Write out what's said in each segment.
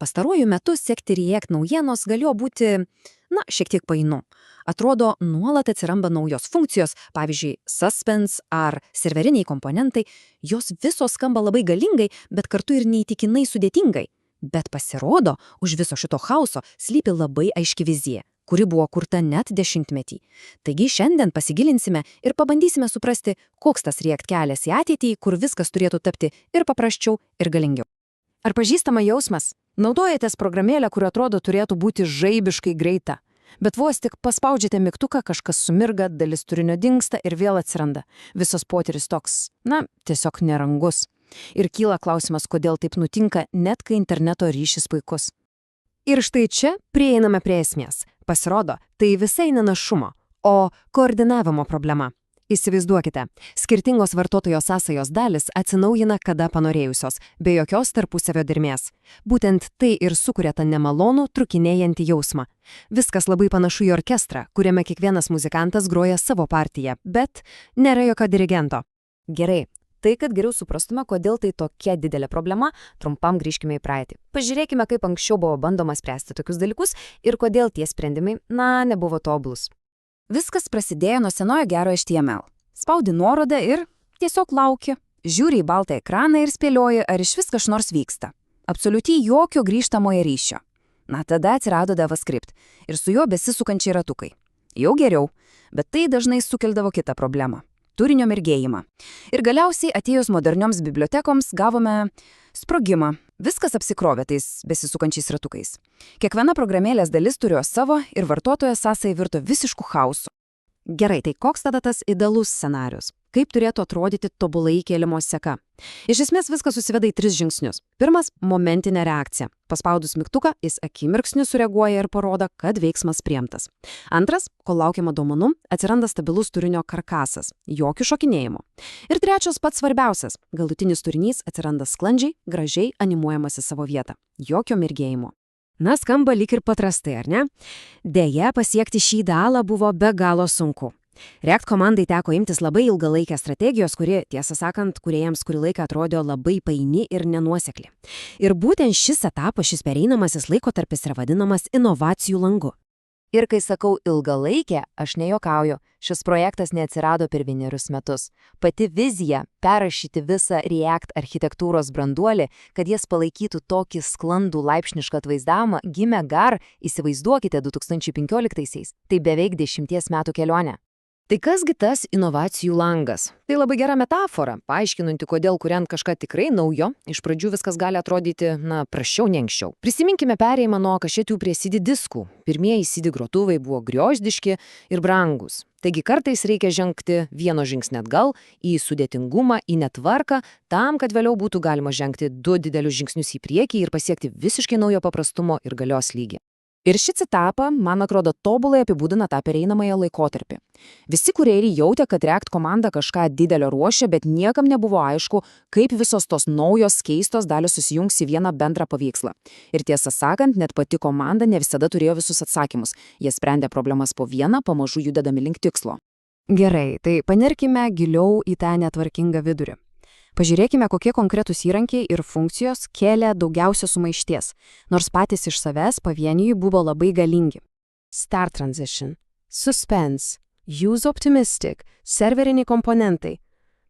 Pastaruoju metu sekti React naujienos galėjo būti, šiek tiek painu. Atrodo, nuolat atsiranda naujos funkcijos, pavyzdžiui, suspense ar serveriniai komponentai, jos visos skamba labai galingai, bet kartu ir neįtikinai sudėtingai. Bet pasirodo, už viso šito chaoso slypi labai aiški vizija, kuri buvo kurta net 10-metį. Taigi šiandien pasigilinsime ir pabandysime suprasti, koks tas React kelias į ateitį, kur viskas turėtų tapti ir paprasčiau, ir galingiau. Ar pažįstama jausmas? Naudojatės programėlę, kuri atrodo turėtų būti žaibiškai greita. Bet vos tik paspaudžiate mygtuką, kažkas sumirga, dalis turinio dingsta ir vėl atsiranda. Visas potyris toks, tiesiog nerangus. Ir kyla klausimas, kodėl taip nutinka, net kai interneto ryšys puikus. Ir štai čia prieiname prie esmės. Pasirodo, tai visai nenašumo, o koordinavimo problema. Įsivaizduokite, skirtingos vartotojo sąsajos dalis atsinaujina kada panorėjusios, be jokios tarpusavio dermės. Būtent tai ir sukuria tą nemalonų, trukinėjantį jausmą. Viskas labai panašu į orkestrą, kuriame kiekvienas muzikantas groja savo partiją, bet nėra jokio dirigento. Gerai, tai kad geriau suprastume, kodėl tai tokia didelė problema, trumpam grįžkime į praeitį. Pažiūrėkime, kaip anksčiau buvo bandoma spręsti tokius dalykus ir kodėl tie sprendimai, nebuvo tobulus. Viskas prasidėjo nuo senojo gero HTML. Spaudi nuorodą ir tiesiog lauki. Žiūri į baltą ekraną ir spėlioji, ar iš vis kas nors vyksta. Absoliučiai jokio grįžtamojo ryšio. Tada atsirado JavaScript ir su juo besisukančiai ratukai. Jau geriau, bet tai dažnai sukeldavo kitą problemą – turinio mirgėjimą. Ir galiausiai atėjus modernioms bibliotekoms gavome sprogimą. Viskas apsikrovė tais besisukančiais ratukais. Kiekviena programėlės dalis turėjo savo ir vartotojo sąsajai virto visišku chaosu. Gerai, tai koks tada tas idealus scenarius? Kaip turėtų atrodyti tobulai kėlimo seka? Iš esmės viskas susiveda į 3 žingsnius. Pirmas – momentinė reakcija. Paspaudus mygtuką, jis akimirksniu sureaguoja ir parodo, kad veiksmas priimtas. Antras – kol laukiama duomenų, atsiranda stabilus turinio karkasas, jokių šokinėjimų. Ir trečias pats svarbiausias – galutinis turinys atsiranda sklandžiai, gražiai animuojamas į savo vietą, jokio mirgėjimo. Skamba lyg ir paprastai, ar ne? Deja, pasiekti šį idealą buvo be galo sunku. React komandai teko imtis labai ilgalaikės strategijos, kuri, tiesą sakant, kūrėjams kurį laiką atrodė labai paini ir nenuosekli. Ir būtent šis etapas, šis pereinamasis laikotarpis yra vadinamas inovacijų langu. Ir kai sakau ilgalaikė, aš nejuokauju, šis projektas neatsirado per 1 metus. Pati vizija perrašyti visą React architektūros branduolį, kad jas palaikytų tokį sklandų laipsnišką atvaizdavimą, gimė įsivaizduokite, 2015-aisiais. Tai beveik 10 metų kelionė. Tai kasgi tas inovacijų langas? Tai labai gera metafora, paaiškinanti, kodėl kuriant kažką tikrai naujo, iš pradžių viskas gali atrodyti, prasčiau nei anksčiau. Prisiminkime perėjimą nuo kašetų prie CD diskų. Pirmieji CD grotuvai buvo griozdiški ir brangus. Taigi kartais reikia žengti vieno žingsnį atgal į sudėtingumą, į netvarką, tam, kad vėliau būtų galima žengti 2 didelius žingsnius į priekį ir pasiekti visiškai naujo paprastumo ir galios lygį. Ir šis etapą, man atrodo, tobulai apibūdina tą pereinamąją laikotarpį. Visi kūrėjai jautė, kad React komanda kažką didelio ruošia, bet niekam nebuvo aišku, kaip visos tos naujos keistos dalys susijungs į vieną bendrą paveikslą. Ir tiesą sakant, net pati komanda ne visada turėjo visus atsakymus. Jie sprendė problemas po vieną, pamažu judėdami link tikslo. Gerai, tai panirkime giliau į tą netvarkingą vidurį. Pažiūrėkime, kokie konkretūs įrankiai ir funkcijos kėlė daugiausia sumaišties, nors patys iš savęs pavieniui buvo labai galingi. Start transition, suspense, use optimistic, serveriniai komponentai.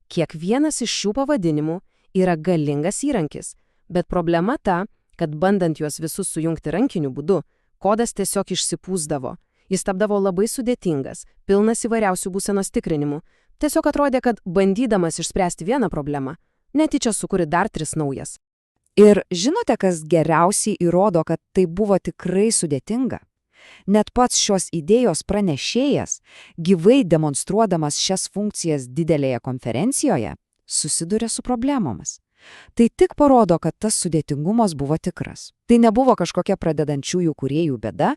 Kiekvienas iš šių pavadinimų yra galingas įrankis, bet problema ta, kad bandant juos visus sujungti rankiniu būdu, kodas tiesiog išsipūsdavo. Jis tapdavo labai sudėtingas, pilnas įvairiausių būsenos tikrinimų. Tiesiog atrodė, kad bandydamas išspręsti vieną problemą, netyčia sukuri dar 3 naujas. Ir žinote, kas geriausiai įrodo, kad tai buvo tikrai sudėtinga? Net pats šios idėjos pranešėjas, gyvai demonstruodamas šias funkcijas didelėje konferencijoje, susiduria su problemomis. Tai tik parodo, kad tas sudėtingumas buvo tikras. Tai nebuvo kažkokia pradedančiųjų kūrėjų bėda,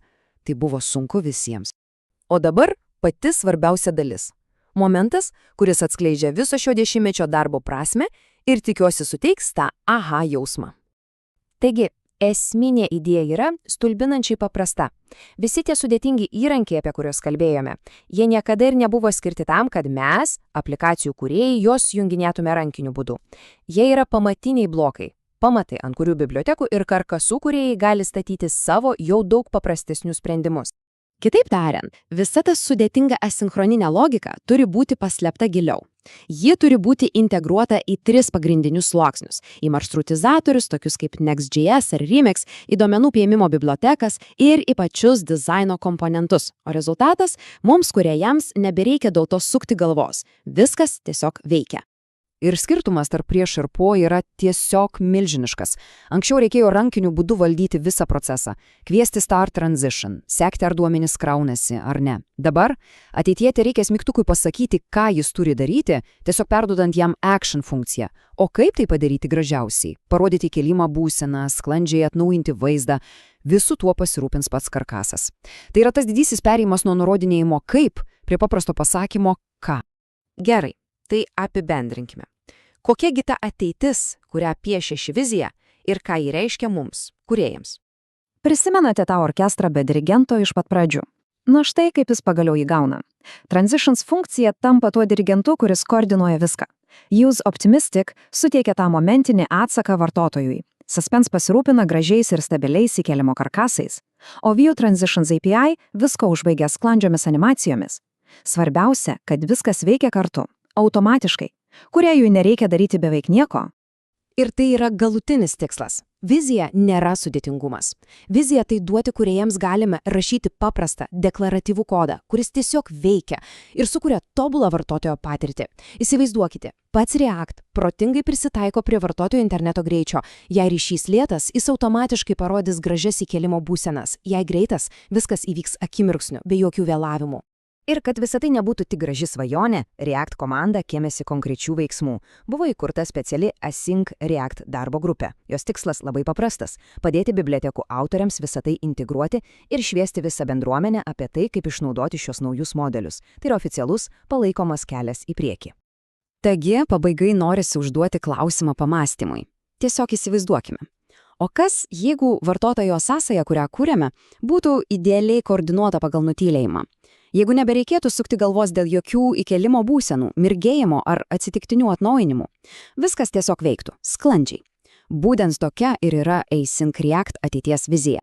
tai buvo sunku visiems. O dabar pati svarbiausia dalis. Momentas, kuris atskleidžia viso šio 10-mečio darbo prasmę ir tikiuosi suteiks tą aha jausmą. Taigi, esminė idėja yra stulbinančiai paprasta. Visi tie sudėtingi įrankiai, apie kuriuos kalbėjome, jie niekada ir nebuvo skirti tam, kad mes, aplikacijų kūrėjai, juos junginėtume rankiniu būdu. Jie yra pamatiniai blokai. pamatai, ant kurių bibliotekų ir karkasų kūrėjai gali statyti savo jau daug paprastesnius sprendimus. Kitaip tariant, visa ta sudėtinga asinchroninė logika turi būti paslėpta giliau. Ji turi būti integruota į 3 pagrindinius sluoksnius – į maršrutizatorius, tokius kaip Next.js ar Remix, į duomenų pėmimo bibliotekas ir į pačius dizaino komponentus. O rezultatas – mums kūrėjams nebereikia dėl to sukti galvos. Viskas tiesiog veikia. Ir skirtumas tarp prieš ir po yra tiesiog milžiniškas. Anksčiau reikėjo rankiniu būdu valdyti visą procesą, kviesti start transition, sekti ar duomenys kraunasi ar ne. Dabar ateityje reikia mygtukui pasakyti, ką jis turi daryti, tiesiog perduodant jam action funkciją. O kaip tai padaryti gražiausiai? Parodyti kėlimą būseną, sklandžiai atnaujinti vaizdą. Visų tuo pasirūpins pats karkasas. Tai yra tas didysis perėjimas nuo nurodinėjimo kaip prie paprasto pasakymo ką. Gerai, tai apibendrinkime. Kokiagi ta ateitis, kurią piešia ši vizija ir ką ji reiškia mums, kūrėjams? Prisimenate tą orkestrą be dirigento iš pat pradžių? Na štai kaip jis pagaliau įgauna. Transitions funkcija tampa tuo dirigentu, kuris koordinuoja viską. Use Optimistic suteikia tą momentinį atsaką vartotojui. Suspense pasirūpina gražiais ir stabiliais įkėlimo karkasais. O View Transitions API visko užbaigia sklandžiomis animacijomis. Svarbiausia, kad viskas veikia kartu, automatiškai. Kūrėjui nereikia daryti beveik nieko. Ir tai yra galutinis tikslas. Vizija nėra sudėtingumas. Vizija tai duoti kūrėjams galime rašyti paprastą, deklaratyvų kodą, kuris tiesiog veikia ir sukuria tobulą vartotojo patirtį. Įsivaizduokite, pats React protingai prisitaiko prie vartotojo interneto greičio. Jei ryšys lėtas, jis automatiškai parodys gražias įkėlimo būsenas. Jei greitas, viskas įvyks akimirksniu, be jokių vėlavimų. Ir kad visa tai nebūtų tik graži svajonė, React komanda ėmėsi konkrečių veiksmų. Buvo įkurta speciali Async React darbo grupė. Jos tikslas labai paprastas – padėti bibliotekų autoriams visą tai integruoti ir šviesti visą bendruomenę apie tai, kaip išnaudoti šios naujus modelius. Tai yra oficialus, palaikomas kelias į priekį. Taigi, pabaigai norisi užduoti klausimą pamąstymui. Tiesiog įsivaizduokime. O kas, jeigu vartotojo sąsaja, kurią kūrėme, būtų idealiai koordinuota pagal nutylėjimą? Jeigu nebereikėtų sukti galvos dėl jokių įkėlimo būsenų, mirgėjimo ar atsitiktinių atnaujinimų, viskas tiesiog veiktų, sklandžiai. Būtent tokia ir yra Async React ateities vizija.